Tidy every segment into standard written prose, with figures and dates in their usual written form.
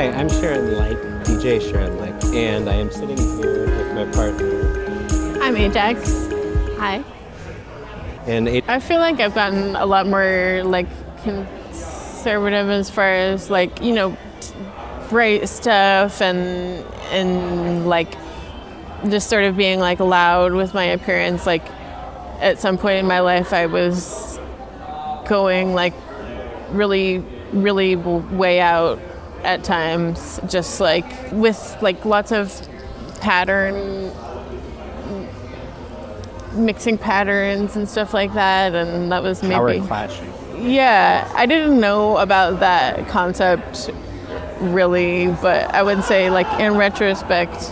Hi, I'm Sharon Like, DJ Sharon Like, and I am sitting here with my partner. I'm Ajax. Hi. And I feel like I've gotten a lot more like conservative as far as like, you know, bright stuff and like just sort of being like loud with my appearance. Like at some point in my life I was going like really way out at times, just like with like lots of pattern, mixing patterns and stuff like that, and that was maybe power clashing. Yeah, I didn't know about that concept really, but I would say like in retrospect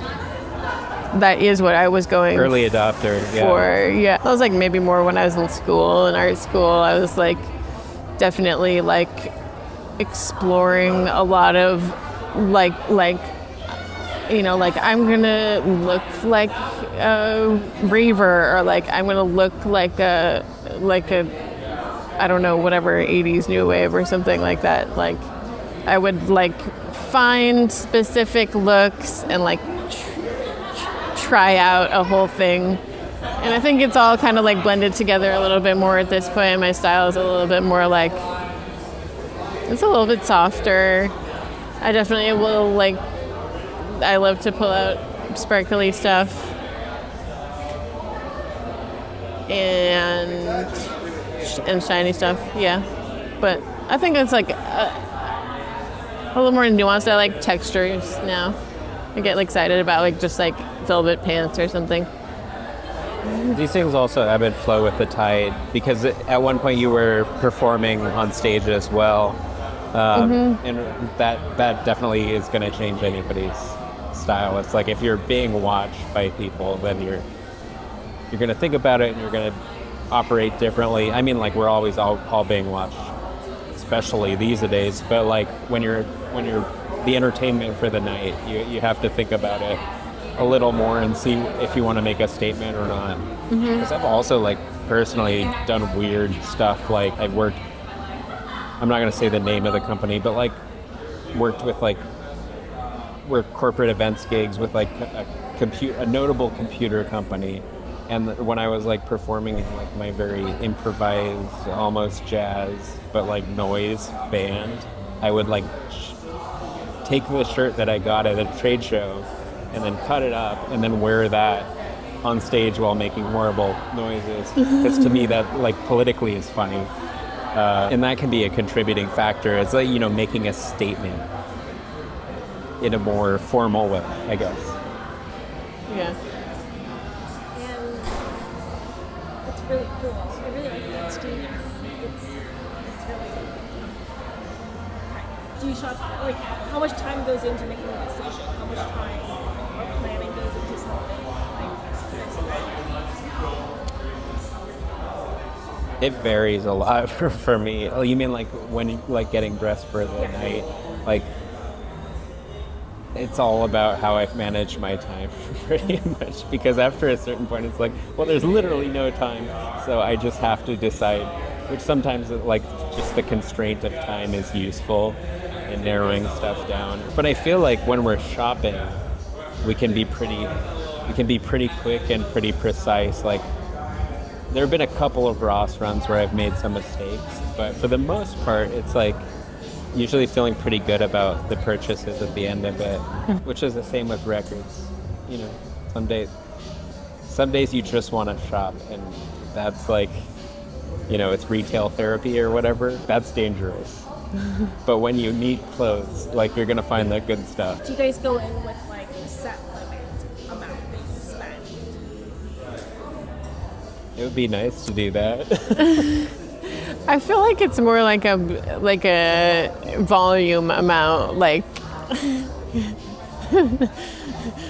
that is what I was going early adopter for. Yeah, I was like maybe more when I was in school, in art school. I was like definitely like exploring a lot of like you know, like I'm gonna look like a raver, or like I'm gonna look like a I don't know, whatever 80s new wave or something like that. Like I would like find specific looks and like try out a whole thing. And I think it's all kind of like blended together a little bit more at this point. My style is a little bit more like, it's a little bit softer. I definitely will like, I love to pull out sparkly stuff. And shiny stuff, yeah. But I think it's like a little more nuanced. I like textures now. I get excited about like just like velvet pants or something. These things also ebb and flow with the tide, because at one point you were performing on stage as well. And that definitely is going to change anybody's style. It's like if you're being watched by people, then you're going to think about it and you're going to operate differently. I mean, like we're always all being watched, especially these days. But like when you're the entertainment for the night, you have to think about it a little more and see if you want to make a statement or not. Because I've also like personally done weird stuff. Like I'm not going to say the name of the company, but like worked with like corporate events gigs with like a notable computer company. And when I was like performing in like my very improvised, almost jazz, but like noise band, I would like take the shirt that I got at a trade show and then cut it up and then wear that on stage while making horrible noises. Because to me that like politically is funny. And that can be a contributing factor. It's like, you know, making a statement in a more formal way, I guess. Yeah. Really cool. I really like that stage. It's really cool. Do you shop, like, how much time goes into making a decision? How much time or planning goes into something like It varies a lot for me. Oh, you mean like when you like getting dressed for the night? Like it's all about how I've managed my time pretty much, because after a certain point it's like, well, there's literally no time, so I just have to decide, which sometimes like just the constraint of time is useful in narrowing stuff down. But I feel like when we're shopping, we can be pretty quick and pretty precise. Like there have been a couple of Ross runs where I've made some mistakes, but for the most part it's like usually feeling pretty good about the purchases at the end of it, which is the same with records. You know, some days you just want to shop, and that's like, you know, it's retail therapy or whatever. That's dangerous. But when you need clothes, like you're gonna find the good stuff. do you guys go in with like a set limit amount that you spend? It would be nice to do that. I feel like it's more like a volume amount, like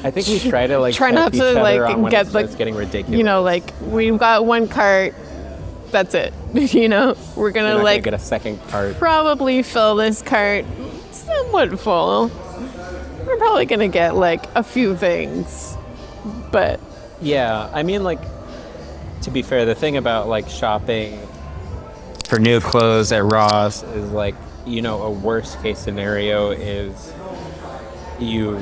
I think we try to like try not each to other like on when get it like starts getting ridiculous. You know, like we've got one cart, that's it. You know, we're gonna You're not like gonna get a second cart. probably fill this cart somewhat full. We're probably gonna get like a few things, but Yeah, I mean, like, to be fair, the thing about like shopping for new clothes at Ross is like, you know, a worst case scenario is you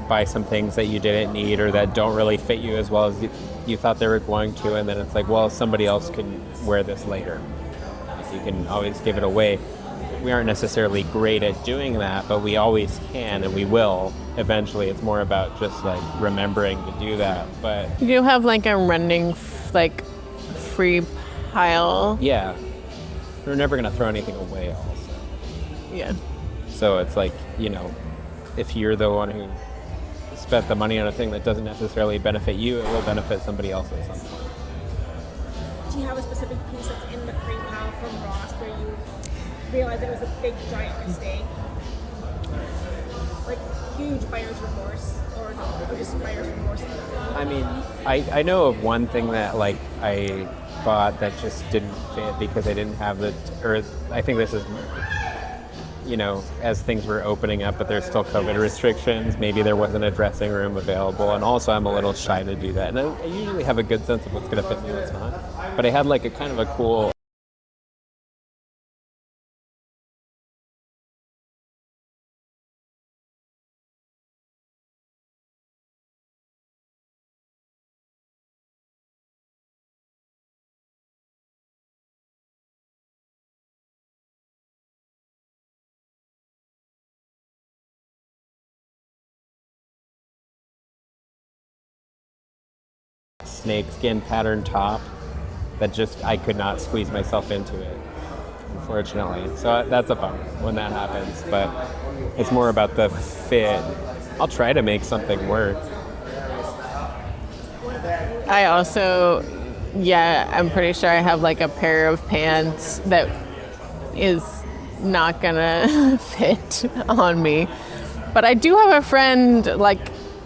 buy some things that you didn't need or that don't really fit you as well as you thought they were going to, and then it's like, well, somebody else can wear this later. You can always give it away. We aren't necessarily great at doing that, but we always can, and we will eventually. It's more about just like remembering to do that. But You have like a running like free pile. yeah, we're never going to throw anything away also. Yeah. So it's like, if you're the one who spent the money on a thing that doesn't necessarily benefit you, it will benefit somebody else at some point. Do you have a specific piece that's in the free pile from Ross where you realized it was a big giant mistake? Like huge buyer's remorse or just buyer's remorse? I mean, I know of one thing that like I bought that just didn't fit because I didn't have or I think this is, as things were opening up, but there's still COVID restrictions. Maybe there wasn't a dressing room available, and also I'm a little shy to do that. And I usually have a good sense of what's going to fit me and what's not. But I had like a kind of a cool snakeskin pattern top that just I could not squeeze myself into it, unfortunately. So that's a bummer when that happens, but it's more about the fit. I'll try to make something work. I also, I'm pretty sure I have like a pair of pants that is not gonna fit on me. But I do have a friend like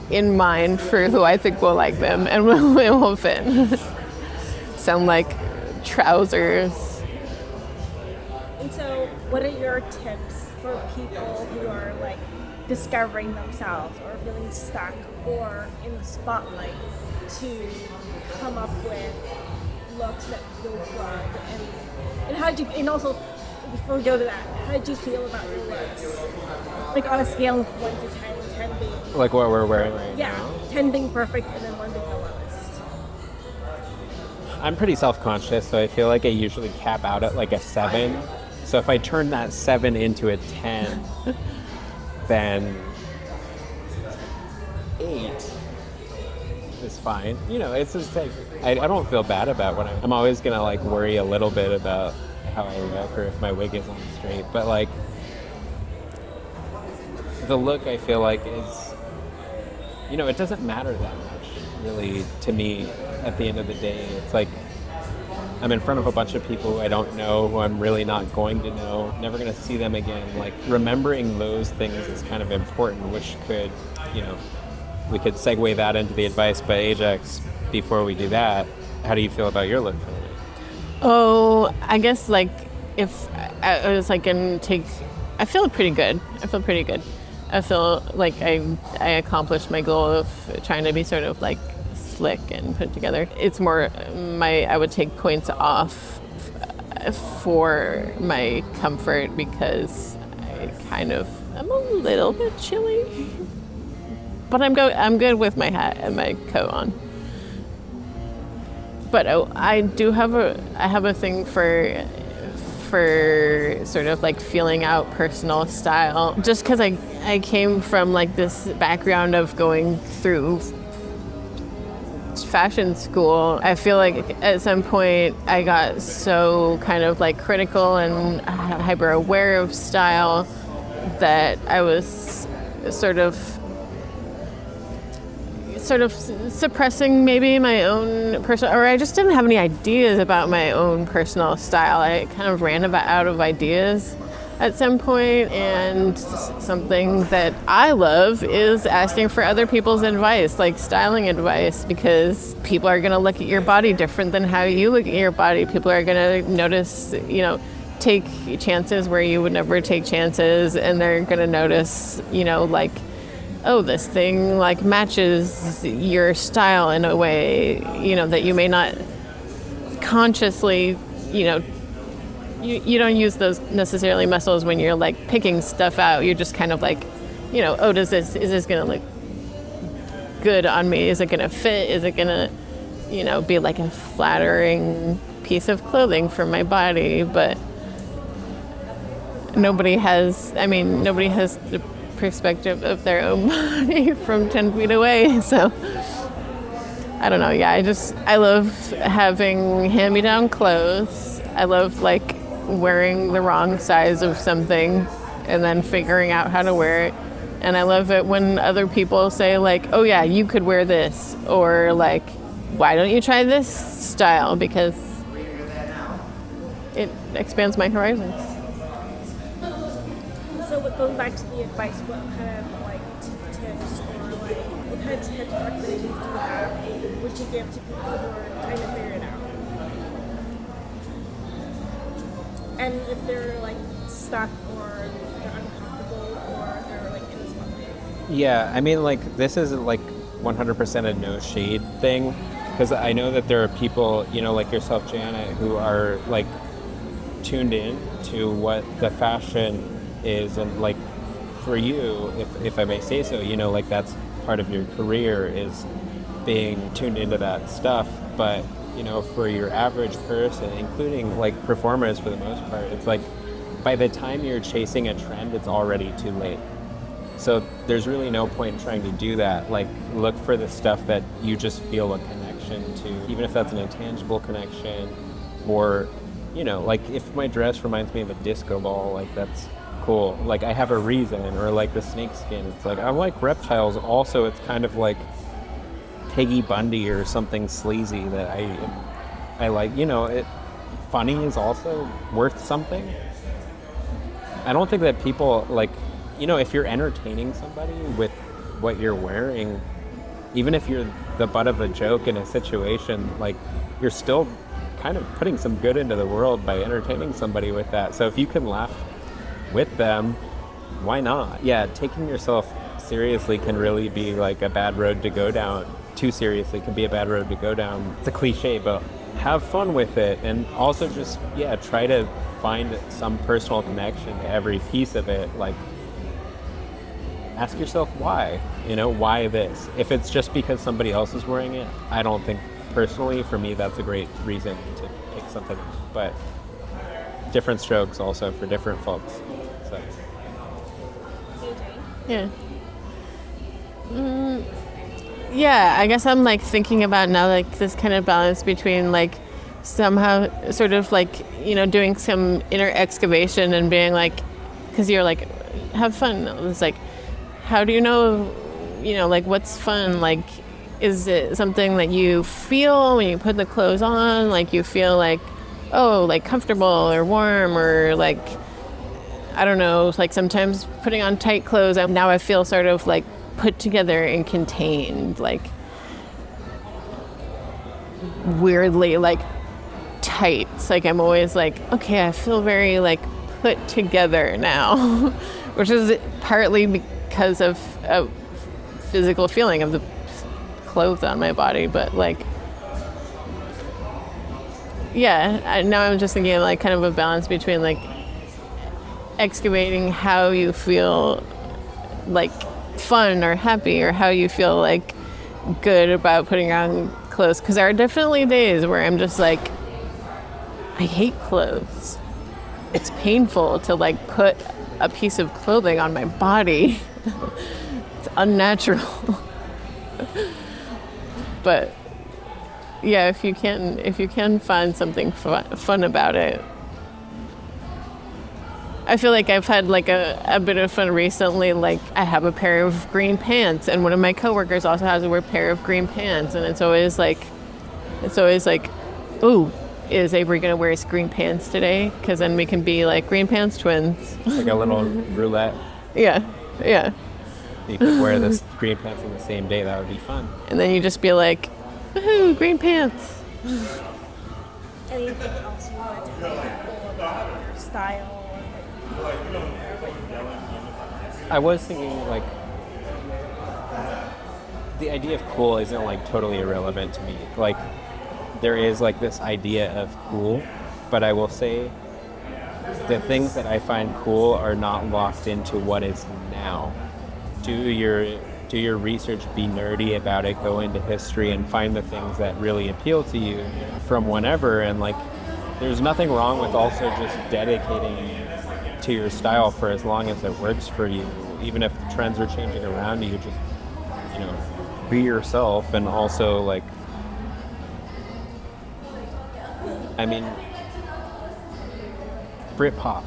in mind for who I think will like them and it will fit. Some like trousers. And so, what are your tips for people who are like discovering themselves or feeling stuck or in the spotlight to come up with looks that feel good? And how do you, and also before we go to that, how did you feel about your looks? Like on a scale of 1 to 10, 10 being Like what we're wearing right now? 10 being perfect and then 1 being the lowest. I'm pretty self-conscious, so I feel like I usually cap out at like a 7. So if I turn that 7 into a 10, then 8 is fine. It's just like, I don't feel bad about what I'm always gonna like worry a little bit about how I look or if my wig is on straight, but like the look I feel like is, it doesn't matter that much really to me at the end of the day. It's like I'm in front of a bunch of people who I don't know, who I'm really not going to know, never going to see them again. Like remembering those things is kind of important, which could, we could segue that into the advice. But Ajax, before we do that, how do you feel about your look for the night? Oh, I guess like if I was like I feel pretty good. I feel like I accomplished my goal of trying to be sort of like slick and put together. It's more I would take points off for my comfort because I'm a little bit chilly. But I'm good with my hat and my coat on. But I have a thing for sort of like feeling out personal style, just because I came from like this background of going through fashion school. I feel like at some point I got so kind of like critical and hyper aware of style that I was sort of suppressing maybe my own personal, or I just didn't have any ideas about my own personal style. I kind of ran out of ideas at some point, and something that I love is asking for other people's advice, like styling advice, because people are going to look at your body different than how you look at your body. People are going to notice, take chances where you would never take chances, and they're going to notice, like, oh, this thing like matches your style in a way, that you may not consciously, you don't use those necessarily muscles when you're like picking stuff out. You're just kind of like oh, is this going to look good on me? Is it going to fit? Is it going to, be like a flattering piece of clothing for my body? But nobody has the perspective of their own body from 10 feet away. So I don't know. Yeah, I love having hand-me-down clothes. I love like wearing the wrong size of something and then figuring out how to wear it. And I love it when other people say like, oh yeah, you could wear this, or like, why don't you try this style? Because it expands my horizons. So going back to the advice, what kind of like tips or like what kind of tips or recommendations do you have? Would you give to people who are trying to figure it out? And if they're like stuck or they're uncomfortable or they're like in the spotlight. Yeah, I mean, like, this is like 100% a no shade thing, because I know that there are people, like yourself, Janet, who are like tuned in to what the fashion is, and like for you, if I may say so, like that's part of your career is being tuned into that stuff. But for your average person, including like performers for the most part, it's like by the time you're chasing a trend, it's already too late. So there's really no point in trying to do that. Like, look for the stuff that you just feel a connection to, even if that's an intangible connection, or like if my dress reminds me of a disco ball, like that's cool. Like I have a reason. Or like the snake skin, it's like I like reptiles. Also, it's kind of like Peggy Bundy or something sleazy that I like. Funny is also worth something. I don't think that people like, if you're entertaining somebody with what you're wearing, even if you're the butt of a joke in a situation, like you're still kind of putting some good into the world by entertaining somebody with that. So if you can laugh with them, why not? Yeah, taking yourself seriously can really be like a bad road to go down. Too seriously can be a bad road to go down. It's a cliche, but have fun with it, and also just try to find some personal connection to every piece of it. Like, ask yourself why. Why this? If it's just because somebody else is wearing it, I don't think personally for me that's a great reason to pick something. But different strokes also for different folks. So. Yeah. Yeah, I guess I'm like thinking about now like this kind of balance between like somehow sort of like, doing some inner excavation and being like, because you're like, have fun. It's like, how do you know, like what's fun? Like, is it something that you feel when you put the clothes on? Like you feel like, oh, like comfortable or warm, or like, I don't know, like sometimes putting on tight clothes, now I feel sort of like put together and contained, like weirdly like tight. It's like I'm always like, okay, I feel very like put together now, which is partly because of a physical feeling of the clothes on my body, but like, yeah, now I'm just thinking of like kind of a balance between like excavating how you feel like fun or happy, or how you feel like good about putting on clothes, because there are definitely days where I'm just like, I hate clothes. It's painful to like put a piece of clothing on my body. It's unnatural. But yeah, if you can find something fun about it. I feel like I've had like a bit of fun recently. Like I have a pair of green pants, and one of my coworkers also has a pair of green pants, and it's always like, ooh, is Avery gonna wear his green pants today? Because then we can be like green pants twins. Like a little roulette. Yeah. You could wear this green pants on the same day. That would be fun. And then you just be like, woohoo, green pants. Anything else you want to tell people about your style? I was thinking like the idea of cool isn't like totally irrelevant to me. Like there is like this idea of cool, but I will say the things that I find cool are not locked into what is now. do your research, be nerdy about it, go into history and find the things that really appeal to you from whenever. And like, there's nothing wrong with also just dedicating to your style for as long as it works for you. Even if the trends are changing around you, just, be yourself. And also, like, I mean, Britpop,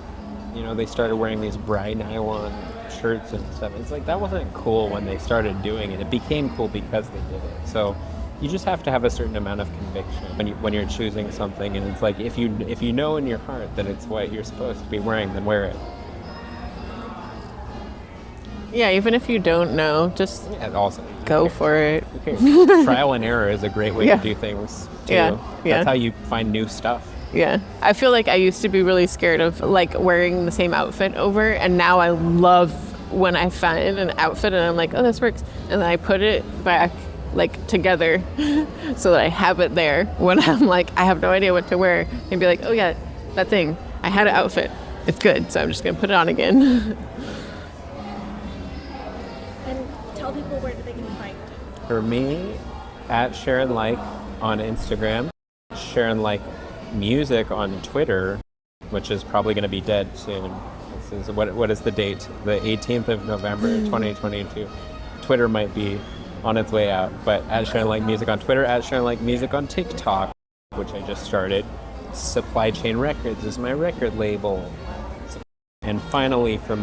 they started wearing these bright nylon shirts and stuff. It's like, that wasn't cool when they started doing it. It became cool because they did it. So you just have to have a certain amount of conviction when you're choosing something. And it's like, if you know in your heart that it's what you're supposed to be wearing, then wear it. Yeah, even if you don't know, just also go for it. Trial and error is a great way to do things too. That's how you find new stuff. Yeah. I feel like I used to be really scared of like wearing the same outfit over, and now I love when I find an outfit and I'm like, oh, this works, and then I put it back like together so that I have it there when I'm like, I have no idea what to wear, and be like, oh yeah, that thing, I had an outfit, it's good, so I'm just gonna put it on again. Tell people where they can find you. For me, at Sharon Like on Instagram, Sharon Like Music on Twitter, which is probably going to be dead soon. This is what is the date? The 18th of November, 2022. Twitter might be on its way out, but at Sharon Like Music on Twitter, at Sharon Like Music on TikTok, which I just started. Supply Chain Records is my record label. And finally, for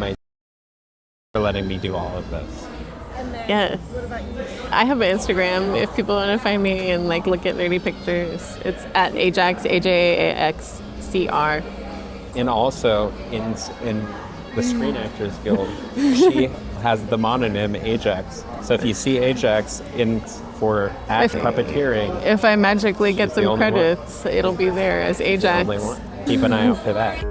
letting me do all of this. And then, Yes. what about you? I have an Instagram if people want to find me and like look at nerdy pictures. It's at Ajax, AJAXCR. And also in the Screen Actors Guild, she has the mononym Ajax. So if you see Ajax for puppeteering, If I magically get she's the some only one. credits, it'll be there as Ajax. Only one. Keep an eye out for that.